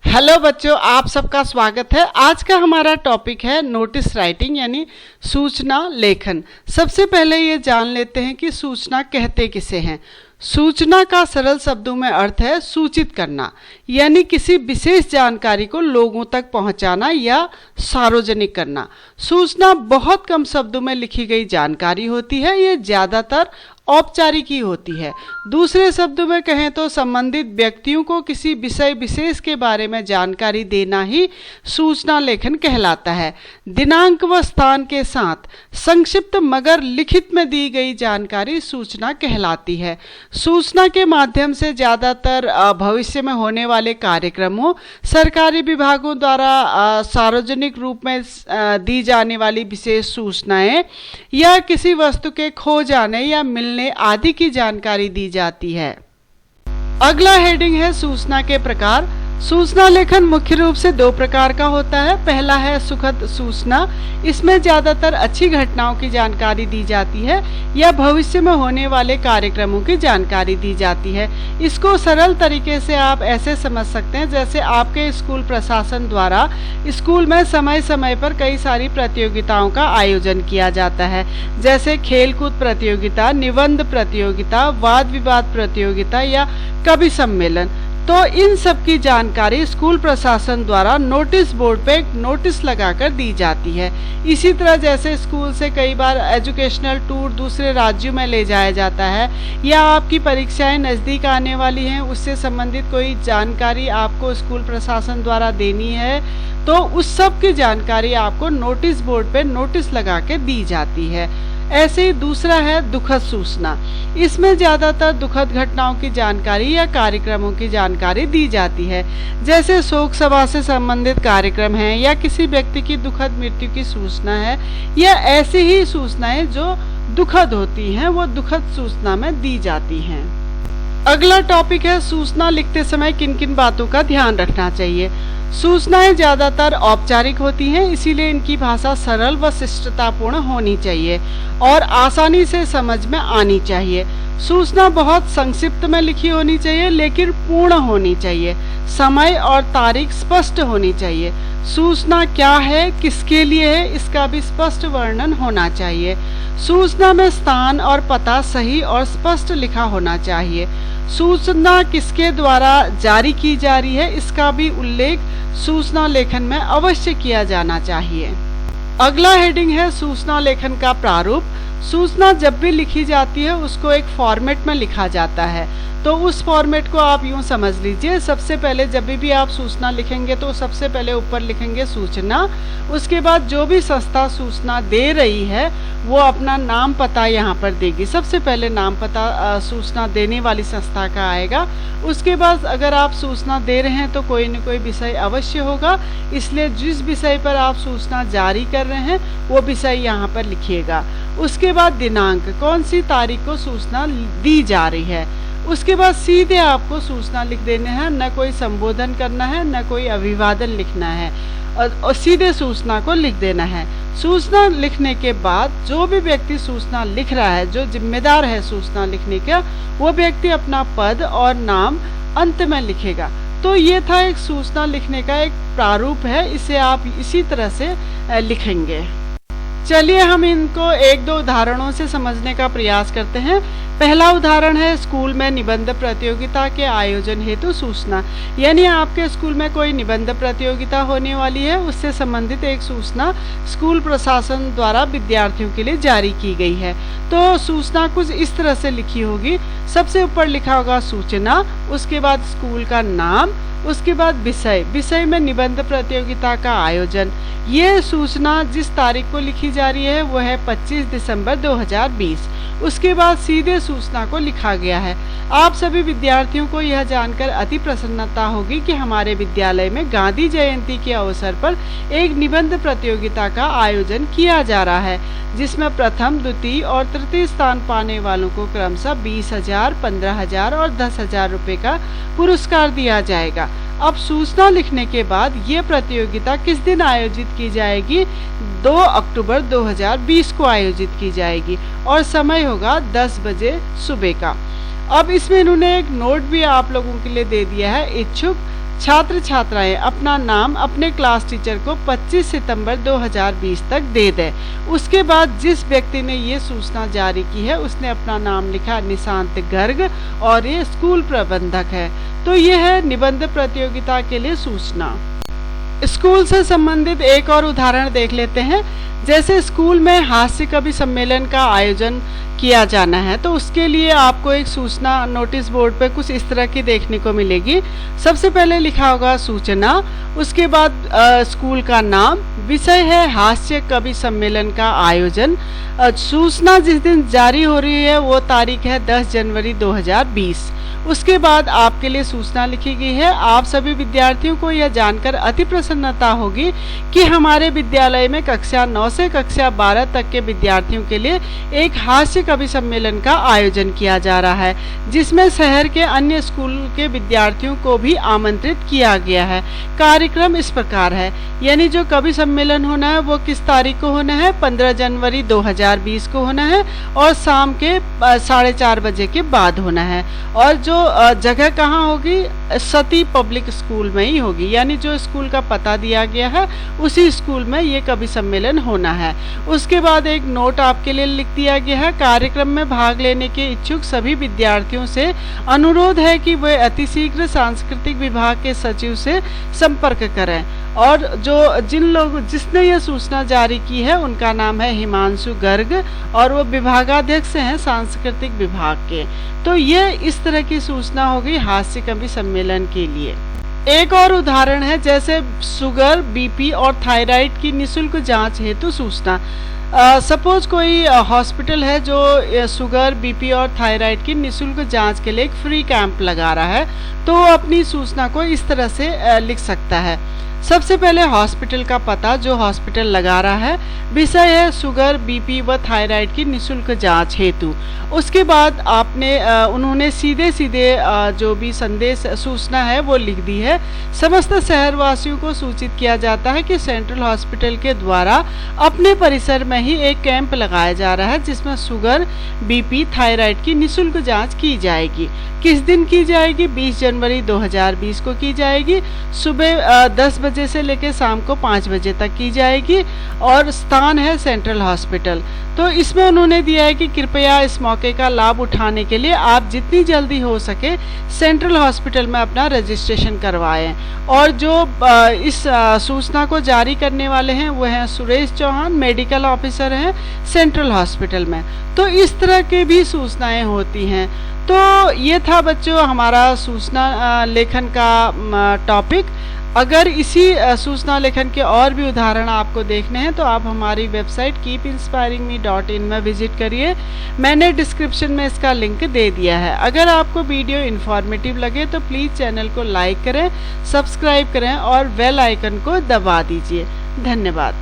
Hello बच्चों, आप सबका स्वागत है। आज का हमारा टॉपिक है नोटिस राइटिंग यानी सूचना लेखन। सबसे पहले ये जान लेते हैं कि सूचना कहते किसे हैं। सूचना का सरल शब्दों में अर्थ है सूचित करना, यानी किसी विशेष जानकारी को लोगों तक पहुंचाना या सार्वजनिक करना। सूचना बहुत कम शब्दों में लिखी गई जानकारी होती है। ये ज़्यादातर औपचारिक ही होती है। दूसरे शब्दों में कहें तो संबंधित व्यक्तियों को किसी विषय विशेष के बारे में जानकारी देना ही सूचना लेखन कहलाता है। दिनांक व स्थान के साथ संक्षिप्त मगर लिखित में दी गई जानकारी सूचना कहलाती है। सूचना के माध्यम से ज़्यादातर भविष्य में होने वाले कार्यक्रमों, सरकारी विभागों द्वारा सार्वजनिक रूप में दी जाने वाली विशेष सूचनाएं या किसी वस्तु के खो जाने या मिलने आदि की जानकारी दी जाती है। अगला हेडिंग है सूचना के प्रकार। सूचना लेखन मुख्य रूप से दो प्रकार का होता है। पहला है सुखद सूचना। इसमें ज़्यादातर अच्छी घटनाओं की जानकारी दी जाती है या भविष्य में होने वाले कार्यक्रमों की जानकारी दी जाती है। इसको सरल तरीके से आप ऐसे समझ सकते हैं जैसे आपके स्कूल प्रशासन द्वारा स्कूल में समय समय पर कई सारी प्रतियोगिताओं का आयोजन किया जाता है, जैसे खेलकूद प्रतियोगिता, निबंध प्रतियोगिता, वाद विवाद प्रतियोगिता या कवि सम्मेलन। तो इन सब की जानकारी स्कूल प्रशासन द्वारा नोटिस बोर्ड पे नोटिस लगाकर दी जाती है। इसी तरह जैसे स्कूल से कई बार एजुकेशनल टूर दूसरे राज्यों में ले जाया जाता है या आपकी परीक्षाएं नज़दीक आने वाली हैं, उससे संबंधित कोई जानकारी आपको स्कूल प्रशासन द्वारा देनी है, तो उस सब की जानकारी आपको नोटिस बोर्ड पे नोटिस लगा के दी जाती है। ऐसे ही दूसरा है दुखद सूचना। इसमें ज़्यादातर दुखद घटनाओं की जानकारी या कार्यक्रमों की जानकारी दी जाती है, जैसे शोक सभा से संबंधित कार्यक्रम है या किसी व्यक्ति की दुखद मृत्यु की सूचना है या ऐसी ही सूचनाएं जो दुखद होती हैं वो दुखद सूचना में दी जाती हैं। अगला टॉपिक है सूचना लिखते समय किन किन बातों का ध्यान रखना चाहिए। सूचनाएं ज़्यादातर औपचारिक होती हैं, इसीलिए इनकी भाषा सरल व शिष्टतापूर्ण होनी चाहिए और आसानी से समझ में आनी चाहिए। सूचना बहुत संक्षिप्त में लिखी होनी चाहिए लेकिन पूर्ण होनी चाहिए। समय और तारीख स्पष्ट होनी चाहिए। सूचना क्या है, किसके लिए है, इसका भी स्पष्ट वर्णन होना चाहिए। सूचना में स्थान और पता सही और स्पष्ट लिखा होना चाहिए। सूचना किसके द्वारा जारी की जा रही है, इसका भी उल्लेख सूचना लेखन में अवश्य किया जाना चाहिए। अगला हेडिंग है सूचना लेखन का प्रारूप। सूचना जब भी लिखी जाती है उसको एक फॉर्मेट में लिखा जाता है, तो उस फॉर्मेट को आप यूं समझ लीजिए। सबसे पहले जब भी आप सूचना लिखेंगे तो सबसे पहले ऊपर लिखेंगे सूचना, उसके बाद जो भी संस्था सूचना दे रही है वो अपना नाम पता यहाँ पर देगी। सबसे पहले नाम पता सूचना देने वाली संस्था का आएगा। उसके बाद अगर आप सूचना दे रहे हैं तो कोई न कोई विषय अवश्य होगा, इसलिए जिस विषय पर आप सूचना जारी कर रहे हैं वो विषय यहाँ पर लिखिएगा। उसके बाद दिनांक, कौन सी तारीख को सूचना दी जा रही है। उसके बाद सीधे आपको सूचना लिख देना है, न कोई संबोधन करना है न कोई अभिवादन लिखना है और सीधे सूचना को लिख देना है। सूचना लिखने के बाद जो भी व्यक्ति सूचना लिख रहा है, जो जिम्मेदार है सूचना लिखने का, वो व्यक्ति अपना पद और नाम अंत में लिखेगा। तो ये था एक सूचना लिखने का एक प्रारूप है, इसे आप इसी तरह से लिखेंगे। चलिए हम इनको एक दो उदाहरणों से समझने का प्रयास करते हैं। पहला उदाहरण है स्कूल में निबंध प्रतियोगिता के आयोजन हेतु सूचना, यानी आपके स्कूल में कोई निबंध प्रतियोगिता होने वाली है, उससे संबंधित एक सूचना स्कूल प्रशासन द्वारा विद्यार्थियों के लिए जारी की गई है। तो सूचना कुछ इस तरह से लिखी होगी। सबसे ऊपर लिखा होगा सूचना, उसके बाद स्कूल का नाम, उसके बाद विषय में निबंध प्रतियोगिता का आयोजन। ये सूचना जिस तारीख को लिखी जा रही है वो है 25 दिसंबर 2020। उसके बाद सीधे सूचना को लिखा गया है। आप सभी विद्यार्थियों को यह जानकर अति प्रसन्नता होगी कि हमारे विद्यालय में गांधी जयंती के अवसर पर एक निबंध प्रतियोगिता का आयोजन किया जा रहा है, जिसमें प्रथम, द्वितीय और तृतीय स्थान पाने वालों को क्रमशः 20,000, 15,000 और 10,000 रुपये का पुरस्कार दिया जाएगा। अब सूचना लिखने के बाद ये प्रतियोगिता किस दिन आयोजित की जाएगी? 2 अक्टूबर 2020 को आयोजित की जाएगी और समय होगा 10 बजे सुबह का। अब इसमें इन्होंने एक नोट भी आप लोगों के लिए दे दिया है। इच्छुक छात्र छात्राएं अपना नाम अपने क्लास टीचर को 25 सितंबर 2020 तक दे दें। उसके बाद जिस व्यक्ति ने ये सूचना जारी की है उसने अपना नाम लिखा निशांत गर्ग और ये स्कूल प्रबंधक है। तो ये है निबंध प्रतियोगिता के लिए सूचना। स्कूल से संबंधित एक और उदाहरण देख लेते हैं। जैसे स्कूल में हास्य कवि सम्मेलन का आयोजन किया जाना है तो उसके लिए आपको एक सूचना नोटिस बोर्ड पे कुछ इस तरह की देखने को मिलेगी। सबसे पहले लिखा होगा सूचना, उसके बाद स्कूल का नाम, विषय है हास्य कवि सम्मेलन का आयोजन। सूचना जिस दिन जारी हो रही है वो तारीख है 10 जनवरी 2020। उसके बाद आपके लिए सूचना लिखी गई है। आप सभी विद्यार्थियों को यह जानकर अति प्रसन्नता होगी कि हमारे विद्यालय में कक्षा 9 से कक्षा 12 तक के विद्यार्थियों के लिए एक हास्य कवि सम्मेलन का आयोजन किया जा रहा है, जिसमें शहर के अन्य स्कूल के विद्यार्थियों को भी आमंत्रित किया गया है। कार्यक्रम इस प्रकार है, यानी जो कवि सम्मेलन होना है वो किस तारीख को होना है, 15 जनवरी 2020 को होना है और शाम के 4:30 बजे के बाद होना है। और जो जगह कहाँ होगी, सती पब्लिक स्कूल में ही होगी, यानी जो स्कूल का पता दिया गया है उसी स्कूल में ये कवि सम्मेलन होना है। उसके बाद एक नोट आपके लिए लिख दिया गया है, कार्यक्रम में भाग लेने के इच्छुक सभी विद्यार्थियों से अनुरोध है कि वे अतिशीघ्र सांस्कृतिक विभाग के सचिव से संपर्क करें। और जिसने यह सूचना जारी की है उनका नाम है हिमांशु गर्ग और वो विभागाध्यक्ष हैं सांस्कृतिक विभाग के। तो ये इस तरह की सूचना होगी हास्य कवि सम्मेलन के लिए। एक और उदाहरण है, जैसे शुगर, बीपी और थायराइड की निःशुल्क जांच हेतु सूचना। सपोज कोई हॉस्पिटल है जो शुगर, बीपी और थायराइड की निःशुल्क जांच के लिए एक फ्री कैंप लगा रहा है, तो वो अपनी सूचना को इस तरह से लिख सकता है। सबसे पहले हॉस्पिटल का पता जो हॉस्पिटल लगा रहा है, विषय है शुगर, बीपी व थायराइड की निःशुल्क जांच हेतु। उसके बाद उन्होंने सीधे जो भी संदेश सूचना है वो लिख दी है। समस्त शहरवासियों को सूचित किया जाता है कि सेंट्रल हॉस्पिटल के द्वारा अपने परिसर में ही एक कैंप लगाया जा रहा है जिसमें शुगर, बीपी, थायराइड की निःशुल्क जांच की जाएगी। किस दिन की जाएगी, 20 जनवरी 2020 को की जाएगी। सुबह 10 बजे से लेकर शाम को 5 बजे तक की जाएगी और स्थान है सेंट्रल हॉस्पिटल। तो इसमें उन्होंने दिया है कि कृपया इस मौके का लाभ उठाने के लिए आप जितनी जल्दी हो सके सेंट्रल हॉस्पिटल में अपना रजिस्ट्रेशन करवाएं। और जो इस सूचना को जारी करने वाले हैं वो हैं सुरेश चौहान, मेडिकल ऑफिसर हैं सेंट्रल हॉस्पिटल में। तो इस तरह की भी सूचनाएं होती हैं। तो ये था बच्चों हमारा सूचना लेखन का टॉपिक। अगर इसी सूचना लेखन के और भी उदाहरण आपको देखने हैं तो आप हमारी वेबसाइट keepinspiringme.in में विजिट करिए। मैंने डिस्क्रिप्शन में इसका लिंक दे दिया है। अगर आपको वीडियो इन्फॉर्मेटिव लगे तो प्लीज़ चैनल को लाइक करें, सब्सक्राइब करें और बेल आइकन को दबा दीजिए। धन्यवाद।